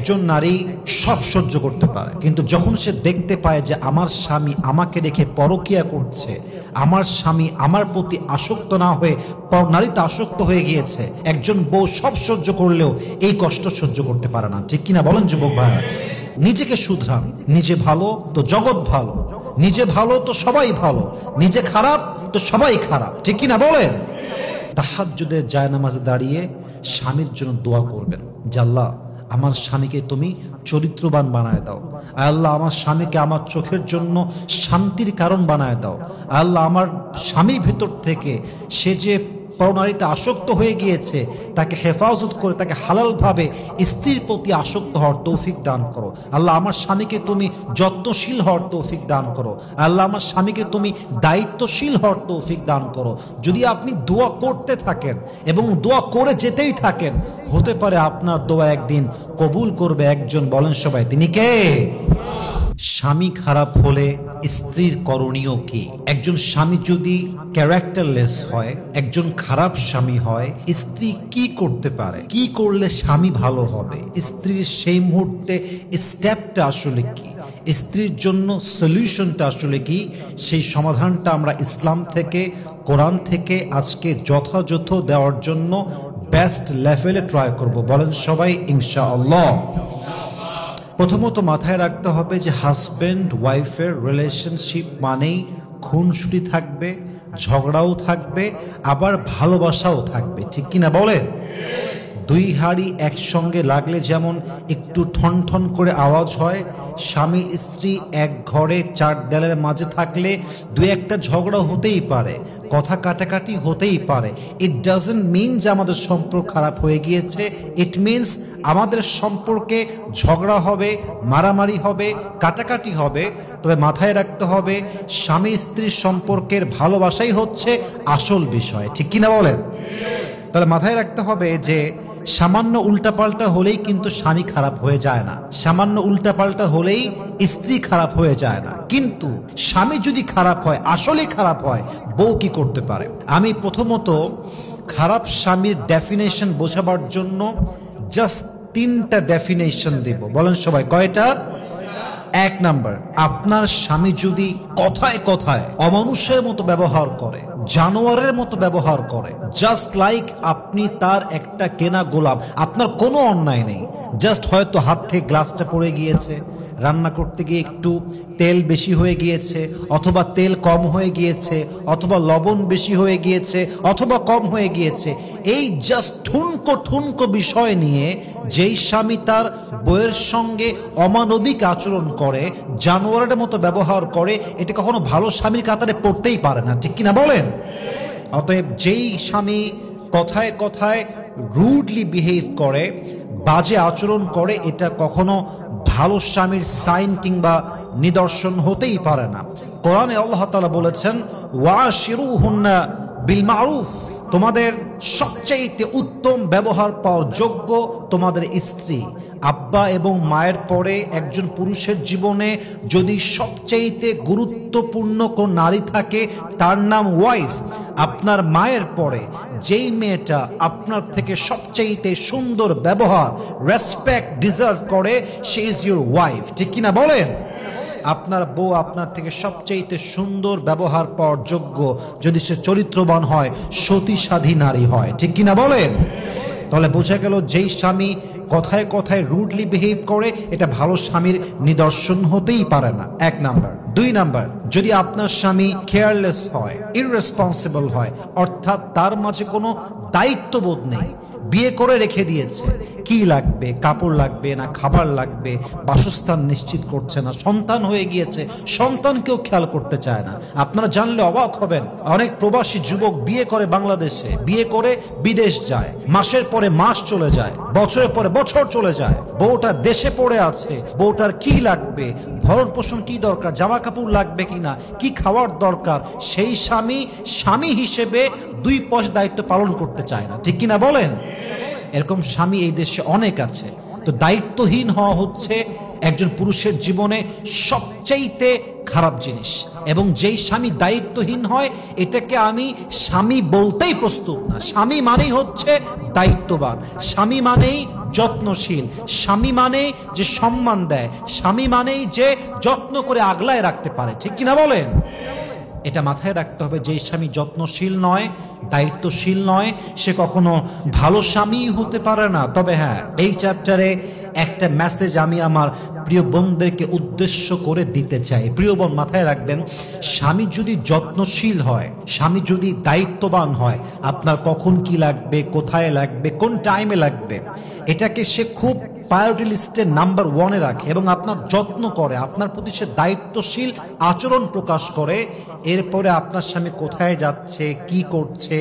একজন নারী সব সহ্য করতে পারে, কিন্তু যখন সে দেখতে পায় যে আমার স্বামী আমাকে রেখে পরকীয়া করছে, আমার স্বামী আমার প্রতি আসক্ত না হয়ে পর নারীতে আসক্ত হয়ে গিয়েছে, একজন বউ সব সহ্য করলেও এই কষ্ট সহ্য করতে পারে না। ঠিক কিনা বলেন যুবক ভাইরা? নিজেকে শুধরান। নিজে ভালো তো জগৎ ভালো, নিজে ভালো তো সবাই ভালো, নিজে খারাপ তো সবাই খারাপ। ঠিক কিনা বলেন? তাহাজ্জুদের জায়নামাজে দাঁড়িয়ে স্বামীর জন্য দোয়া করবেন যে আল্লাহ আমার স্বামীকে তুমি চরিত্রবান বানায় দাও, আল্লাহ আমার স্বামীকে আমার চোখের জন্য শান্তির কারণ বানায় দাও, আল্লাহ আমার স্বামীর ভেতর থেকে সে যে পরনারীতে আসক্ত হয়ে গিয়েছে তাকে হেফাজত করে তাকে হালালভাবে স্ত্রীর প্রতি আসক্ত হওয়ার তৌফিক দান করো। আল্লাহ আমার স্বামীকে তুমি যত্নশীল হওয়ার তৌফিক দান করো, আল্লাহ আমার স্বামীকে তুমি দায়িত্বশীল হওয়ার তৌফিক দান করো। যদি আপনি দোয়া করতে থাকেন এবং দোয়া করে যেতেই থাকেন, হতে পারে আপনার দোয়া একদিন কবুল করবে একজন। বলেন সবাই, তিনি কে? স্বামী খারাপ হলে স্ত্রীর করণীয় কি? একজন স্বামী যদি ক্যারেক্টারলেস হয়, একজন খারাপ স্বামী হয়, স্ত্রী কি করতে পারে? কি করলে স্বামী ভালো হবে? স্ত্রীর সেই মুহূর্তে স্টেপটা আসলে কি? স্ত্রীর জন্য সলিউশনটা আসলে কি? সেই সমাধানটা আমরা ইসলাম থেকে, কোরআন থেকে আজকে যথাযথ দেওয়ার জন্য বেস্ট লেভেলে ট্রাই করব। বলেন সবাই ইনশাআল্লাহ। প্রথমত মাথায় রাখতে হবে যে হাজব্যান্ড ওয়াইফের রিলেশনশিপ মানেই খুনসুটি থাকবে, ঝগড়াও থাকবে, আবার ভালোবাসাও থাকবে। ঠিক কিনা বলেন? দুই হাড়ি একসঙ্গে লাগলে যেমন একটু ঠন ঠন করে আওয়াজ হয়, স্বামী স্ত্রী এক ঘরে চার দেয়ালের মাঝে থাকলে দুই একটা ঝগড়া হতেই পারে, কথা কাটাকাটি হতেই পারে। ইট ডাজন্ট মিন যে আমাদের সম্পর্ক খারাপ হয়ে গিয়েছে। ইট মিনস আমাদের সম্পর্কে ঝগড়া হবে, মারামারি হবে, কাটাকাটি হবে, তবে মাথায় রাখতে হবে স্বামী স্ত্রীর সম্পর্কের ভালোবাসাই হচ্ছে আসল বিষয়। ঠিক কিনা বলেন? তাহলে মাথায় রাখতে হবে যে সামান্য উল্টাপাল্টা হলেই কিন্তু স্বামী খারাপ হয়ে যায় না, সামান্য উল্টাপাল্টা হলেই স্ত্রী খারাপ হয়ে যায় না। কিন্তু স্বামী যদি খারাপ হয়, আসলে খারাপ হয়, বউ কি করতে পারে? আমি প্রথমত খারাপ স্বামীর ডেফিনেশন বোঝাবার জন্য জাস্ট 3টা ডেফিনেশন দেব। বলেন সবাই, কয়টা? 1 নাম্বার, আপনার স্বামী যদি কথায় কথায় অমানুষের মতো ব্যবহার করে, জানোয়ারের মতো ব্যবহার করে, জাস্ট লাইক আপনি তার একটা কেনা গোলাম, আপনার কোনো অন্যায় নেই, জাস্ট হয়তো হাত থেকে গ্লাসটা পড়ে গিয়েছে, রান্না করতে গিয়ে একটু তেল বেশি হয়ে গিয়েছে, অথবা তেল কম হয়ে গিয়েছে, অথবা লবণ বেশি হয়ে গিয়েছে, অথবা কম হয়ে গিয়েছে, এই জাস্ট ঠুনকো ঠুনকো বিষয় নিয়ে যেই স্বামী তার বউয়ের সঙ্গে অমানবিক আচরণ করে, জানোয়ারের মতো ব্যবহার করে, এটা কখনো ভালো স্বামীর কাতারে পড়তেই পারে না। ঠিক কিনা বলেন? অতএব যেই স্বামী কথায় কথায় রুডলি বিহেভ করে, বাজে আচরণ করে, এটা কখনো ভালো স্বামীর সাইন কিংবা নিদর্শন হতেই পারে না। কোরআনে আল্লাহ তাআলা বলেছেন, ওয়াশিরুহুন্না বিল মারুফ, তোমাদের সবচেয়ে উত্তম ব্যবহার পাওয়ার যোগ্য তোমাদের স্ত্রী। আব্বা এবং মায়ের পরে একজন পুরুষের জীবনে যদি সবচেয়ে গুরুত্বপূর্ণ কোন নারী থাকে, তার নাম ওয়াইফ। আপনার মায়ের পরে যেই মেয়েটা আপনার থেকে সবচেয়ে সুন্দর ব্যবহার, রেসপেক্ট ডিজার্ভ করে, সে ইজ ইউর ওয়াইফ। ঠিক কিনা বলেন? আপনার বউ আপনার থেকে সবচেয়ে সুন্দর ব্যবহার পাওয়ার যোগ্য যদি সে চরিত্রবান হয়, সতী নারী হয়। ঠিক কিনা বলেন? তাহলে বোঝা গেল যেই স্বামী কথায় কথায় রুডলি বিহেভ করে, এটা ভালো স্বামীর নিদর্শন হতেই পারে না। 1 নাম্বার। 2 নাম্বার, যদি আপনার স্বামী কেয়ারলেস হয়, ইররেসপন্সিবল হয়, অর্থাৎ তার মাঝে কোনো দায়িত্ববোধ নেই, বিয়ে করে রেখে দিয়েছে, কি লাগবে, কাপড় লাগবে না খাবার লাগবে, বাসস্থান নিশ্চিত করছে না, সন্তান হয়ে গিয়েছে, সন্তানকেও খেয়াল করতে চায় না। আপনারা জানলে অবাক হবেন, অনেক প্রবাসী যুবক বিয়ে করে বাংলাদেশে, বিয়ে করে বিদেশ যায়, মাসের পরে মাস চলে যায়, বছরের পরে বছর চলে যায়, বউটা দেশে পড়ে আছে, বউটার কি লাগবে, ভরণ পোষণ কি দরকার, জামা কাপড় লাগবে কিনা, কি খাওয়ার দরকার, সেই স্বামী হিসেবে 2 পয়সা দায়িত্ব পালন করতে চায় না। ঠিক কিনা বলেন? এরকম স্বামী এই দেশে অনেক আছে। তো দায়িত্বহীন হওয়া হচ্ছে একজন পুরুষের জীবনে সবচাইতে খারাপ জিনিস। এবং যেই স্বামী দায়িত্বহীন হয়, এটাকে আমি স্বামী বলতেই প্রস্তুত না। স্বামী মানেই হচ্ছে দায়িত্ববান, স্বামী মানেই যত্নশীল, স্বামী মানেই যে সম্মান দেয়, স্বামী মানেই যে যত্ন করে আগলায় রাখতে পারে। ঠিক কিনা বলেন? এটা মাথায় রাখতে হবে। যে স্বামী যত্নশীল নয়, দায়িত্বশীল নয়, সে কখনো ভালো স্বামী হতে পারে না। তবে হ্যাঁ, এই চ্যাপ্টারে একটা মেসেজ আমি আমার প্রিয় বোনদেরকে উদ্দেশ্য করে দিতে চাই। প্রিয় বোন, মাথায় রাখবেন, স্বামী যদি যত্নশীল হয়, স্বামী যদি দায়িত্ববান হয়, আপনার কখন কি লাগবে, কোথায় লাগবে, কোন টাইমে লাগবে, এটাকে সে খুব প্রায়োরিটি লিস্টের নাম্বার 1-এ রাখে এবং আপনার যত্ন করে, আপনার প্রতি সে দায়িত্বশীল আচরণ প্রকাশ করে। এরপরে আপনার স্বামী কোথায় যাচ্ছে, কি করছে,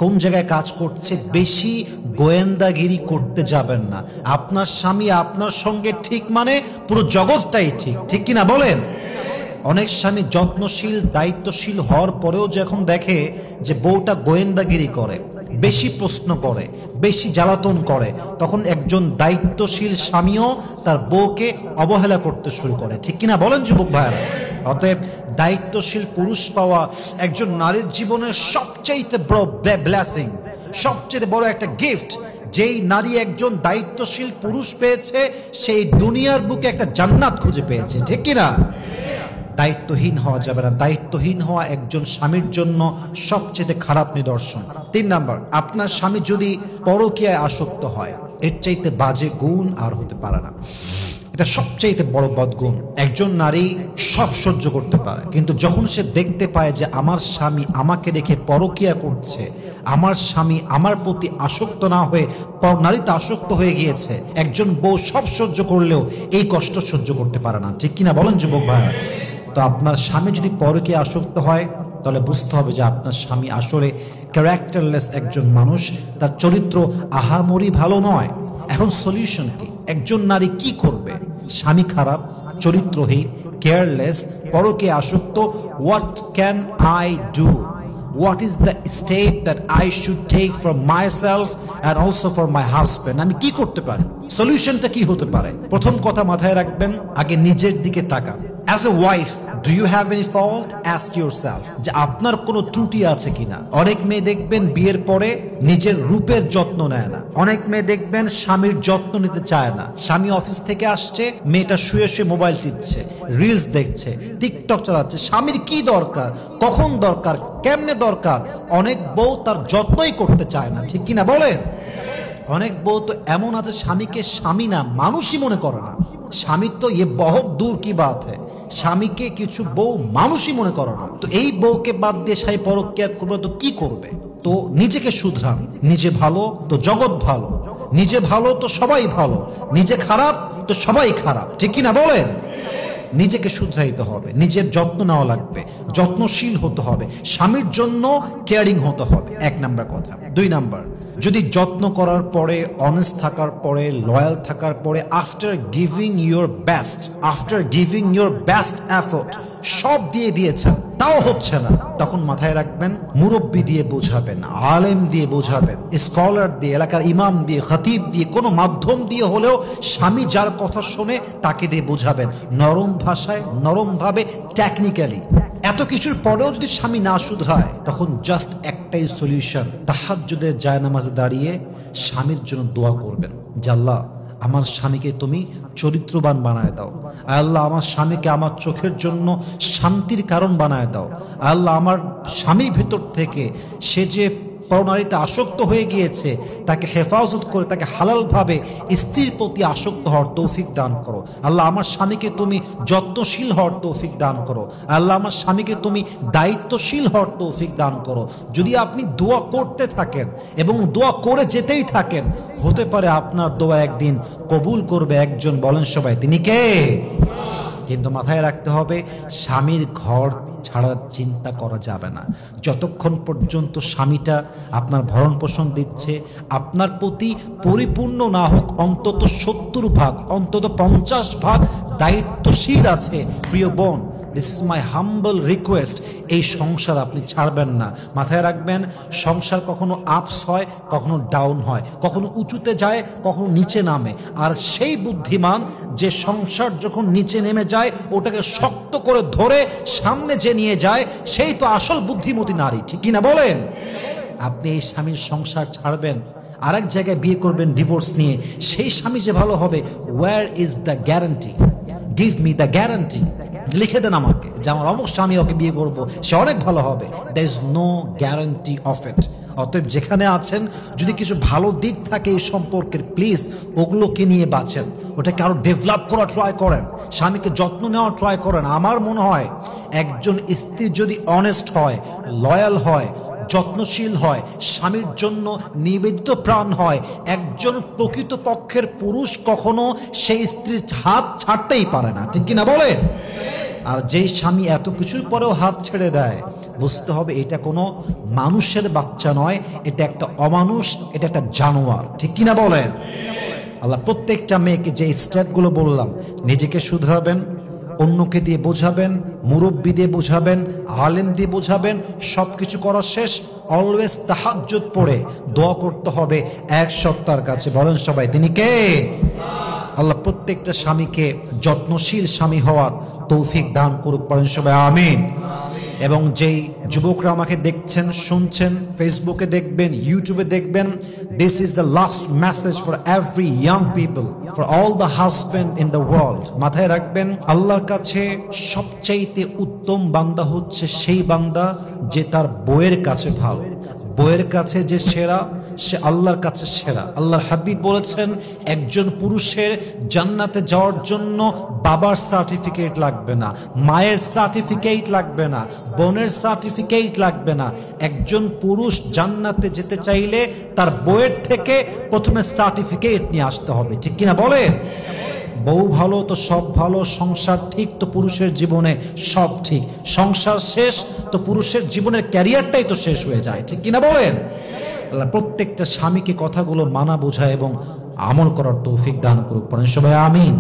কোন জায়গায় কাজ করছে, বেশি গোয়েন্দাগিরি করতে যাবেন না। আপনার স্বামী আপনার সঙ্গে ঠিক মানে পুরো জগৎটাই ঠিক। ঠিক কিনা বলেন? অনেক স্বামী যত্নশীল দায়িত্বশীল হওয়ার পরেও যখন দেখে যে বউটা গোয়েন্দাগিরি করে, বেশি প্রশ্ন করে, বেশি জ্বালাতন করে, তখন একজন দায়িত্বশীল স্বামীও তার বউকে অবহেলা করতে শুরু করে। ঠিক কিনা বলেন যুবক ভাইয়েরা? অতএব দায়িত্বশীল পুরুষ পাওয়া একজন নারীর জীবনের সবচাইতে বড় ব্লেসিং, সবচেয়ে বড় একটা গিফট। যেই নারী একজন দায়িত্বশীল পুরুষ পেয়েছে, সেই দুনিয়ার বুকে একটা জান্নাত খুঁজে পেয়েছে। ঠিক কিনা? দায়িত্বহীন হওয়া যাবে না। দায়িত্বহীন হওয়া একজন স্বামীর জন্য সবচেয়ে খারাপ নিদর্শন। 3 নাম্বার, আপনার স্বামী যদি পরকীয়ায় আসক্ত হয়, এর চাইতে বাজে গুণ আর হতে পারে না। এটা সবচাইতে বড় বদগুণ। একজন নারী সব সহ্য করতে পারে, কিন্তু যখন সে দেখতে পায় যে আমার স্বামী আমাকে রেখে পরকীয়া করছে, আমার স্বামী আমার প্রতি আসক্ত না হয়ে নারীতে আসক্ত হয়ে গিয়েছে, একজন বউ সব সহ্য করলেও এই কষ্ট সহ্য করতে পারে না। ঠিক কিনা বলেন যুবক ভাইরা? তো আপনার স্বামী যদি পরকীয়ায় আসক্ত হয়, তাহলে বুঝতে হবে যে আপনার স্বামী আসলে ক্যারেক্টারলেস একজন মানুষ, তার চরিত্র আহামরি ভালো নয়। এখন সলিউশন কি? একজন নারী কি করবে? স্বামী খারাপ, চরিত্রহীন, কেয়ারলেস, পরকীয়ায় আসক্ত। What can I do? What is the step that I should take for myself and also for my husband? আমি কি করতে পারি? সলিউশনটা কি হতে পারে? প্রথম কথা মাথায় রাখবেন, আগে নিজের দিকে তাকান। As a wife, do you have any fault? Ask yourself যে আপনার কোনো ত্রুটি আছে কিনা। অনেক মেয়ে দেখবেন বিয়ের পরে নিজের রূপের যত্ন নেয় না। অনেক মেয়ে দেখবেন স্বামীর যত্ন নিতে চায় না। স্বামী অফিস থেকে আসছে, মেয়েটা শুয়ে শুয়ে মোবাইল টিপছে, রিলস দেখছে, টিকটক চালাচ্ছে। স্বামীর কি দরকার, কখন দরকার, কেমনে দরকার? অনেক বউ তার যত্নই করতে চায় না। ঠিক কিনা বলেন? অনেক বউ তো এমন আছে, স্বামীকে স্বামী না মানুষই মনে করে না। স্বামী তো বহুত দূর কি বাত হয়, স্বামীকে কিছু বউ মানুষই মনে করে না। তো এই বউকে বাদ দিয়ে স্বামী পরকীয়া করবে তো কি করবে? তো নিজেকে শুধরান। নিজে ভালো তো জগৎ ভালো, নিজে ভালো তো সবাই ভালো, নিজে খারাপ তো সবাই খারাপ। ঠিক কিনা বলেন? নিজেকে শুধরাইতে হবে, নিজের যত্ন নেওয়া লাগবে, যত্নশীল হতে হবে, স্বামীর জন্য কেয়ারিং হতে হবে। 1 নাম্বার কথা। 2 নাম্বার, যদি যত্ন করার পরে, অনেস্ট থাকার পরে, লয়াল থাকার পরে, after giving your best effort সব দিয়ে দিয়েছেন, তাও হচ্ছে না, তখন মাথায় রাখবেন, মুরব্বি দিয়ে বোঝাবেন, আলেম দিয়ে বোঝাবেন, স্কলার দিয়ে, এলাকার ইমাম দিয়ে, খতিব দিয়ে, কোনো মাধ্যম দিয়ে হলেও স্বামী যার কথা শোনে তাকে দিয়ে বোঝাবেন, নরম ভাষায়, নরমভাবে, টেকনিক্যালি। এত কিছুর পরেও যদি স্বামী না শুধরায়, তখন জাস্ট একটাই সলিউশন, তাহাজ্জুদের জায়নামাজে দাঁড়িয়ে স্বামীর জন্য দোয়া করবেন যে আল্লাহ, আমার স্বামীকে তুমি চরিত্রবান বানায় দাও। আল্লাহ, আমার স্বামীকে আমার চোখের জন্য শান্তির কারণ বানায় দাও। আল্লাহ, আমার স্বামীর ভেতর থেকে সে যে পরনারীতে আসক্ত হয়ে গিয়েছে, তাকে হেফাজত করে তাকে হালালভাবে স্ত্রীর প্রতি আসক্ত হওয়ার তৌফিক দান করো। আল্লাহ, আমার স্বামীকে তুমি যত্নশীল হওয়ার তৌফিক দান করো। আল্লাহ, আমার স্বামীকে তুমি দায়িত্বশীল হওয়ার তৌফিক দান করো। যদি আপনি দোয়া করতে থাকেন এবং দোয়া করে যেতেই থাকেন, হতে পারে আপনার দোয়া একদিন কবুল করবে একজন। বলেন সবাই, তিনি কে? কিন্তু মাথায় রাখতে হবে, স্বামীর ঘর ছাড়ার চিন্তা করা যাবে না যতক্ষণ পর্যন্ত স্বামীটা আপনার ভরণ পোষণ দিচ্ছে, আপনার প্রতি পরিপূর্ণ না হোক অন্তত 70 ভাগ, অন্তত 50 ভাগ দায়িত্বশীল আছে। প্রিয় বোন, this is my humble request, এই সংসার আপনি ছাড়বেন না। মাথায় রাখবেন, সংসার কখনো আপস হয়, কখনো ডাউন হয়, কখনো উঁচুতে যায়, কখনো নিচে নামে। আর সেই বুদ্ধিমান যে সংসার যখন নিচে নেমে যায় ওটাকে শক্ত করে ধরে সামনে যে নিয়ে যায়, সেই তো আসল বুদ্ধিমতী নারী, ঠিক কিনা বলেন? আপনি এই স্বামীর সংসার ছাড়বেন, আরেক জায়গায় বিয়ে করবেন ডিভোর্স নিয়ে, সেই স্বামী যে ভালো হবে, where is the guarantee? Give me the guarantee, লিখে দেন আমাকে যে আমার অমুক স্বামী, ওকে বিয়ে করবো, সে অনেক ভালো হবে। There is no guarantee of it. অতএব যেখানে আছেন, যদি কিছু ভালো দিক থাকে এই সম্পর্কের, প্লিজ ওগুলোকে নিয়ে বাঁচেন, ওটাকে আরো ডেভেলপ করা ট্রাই করেন, স্বামীকে যত্ন নেওয়া ট্রাই করেন। আমার মনে হয় একজন স্ত্রী যদি অনেস্ট হয়, লয়াল হয়, যত্নশীল হয়, স্বামীর জন্য নিবেদিত প্রাণ হয়, একজন প্রকৃত পক্ষের পুরুষ কখনো সেই স্ত্রীর হাত ছাড়তেই পারে না, ঠিক কিনা বলেন? আর যেই স্বামী এত কিছুর পরেও হাত ছেড়ে দেয়, বুঝতে হবে এটা কোনো মানুষের বাচ্চা নয়, এটা একটা অমানুষ, এটা একটা জানোয়ার, ঠিক কিনা বলেন? আল্লাহ প্রত্যেকটা মেয়েকে যে স্টেপগুলো বললাম, নিজেকে শুধরাবেন, অন্যকে দিয়ে বোঝাবেন, মুরব্বি দিয়ে বোঝাবেন, আলেম দিয়ে বোঝাবেন, সব কিছু করা শেষ, অলওয়েজ তাহাজ্জুদ পড়ে দোয়া করতে হবে এক সত্তার কাছে। বলেন সবাই, তিনি কে? আল্লাহ প্রত্যেকটা স্বামীকে যত্নশীল স্বামী হওয়ার তৌফিক দান করুক, পড়েন সবাই আমিন। এবং যেই যুবকরা আমাকে দেখছেন, শুনছেন, ফেসবুকে দেখবেন, ইউটিউবে দেখবেন, this is the last message for every young people, for all the husband in the world. মাথায় রাখবেন, আল্লাহর কাছে সবচাইতে উত্তম বান্দা হচ্ছে সেই বান্দা যে তার বউয়ের কাছে ভালো। বউয়ের কাছে যে সেরা, সে আল্লাহর কাছে সেরা। আল্লাহর হাবিব বলেছেন, একজন পুরুষের জান্নাতে যাওয়ার জন্য বাবার সার্টিফিকেট লাগবে না, মায়ের সার্টিফিকেট লাগবে না, বোনের সার্টিফিকেট লাগবে না। একজন পুরুষ জান্নাতে যেতে চাইলে তার বউয়ের থেকে প্রথমে সার্টিফিকেট নিয়ে আসতে হবে, ঠিক কিনা বলেন? বউ ভালো তো সব ভালো, সংসার ঠিক তো পুরুষের জীবনে সব ঠিক, সংসার শেষ তো পুরুষের জীবনের ক্যারিয়ারটাই তো শেষ হয়ে যায়, ঠিক কিনা বলেন? আল্লাহ প্রত্যেকটা স্বামীকে কথাগুলো মানা বোঝা এবং আমল করার তৌফিক দান করুক, পড়েন সবাই আমিন।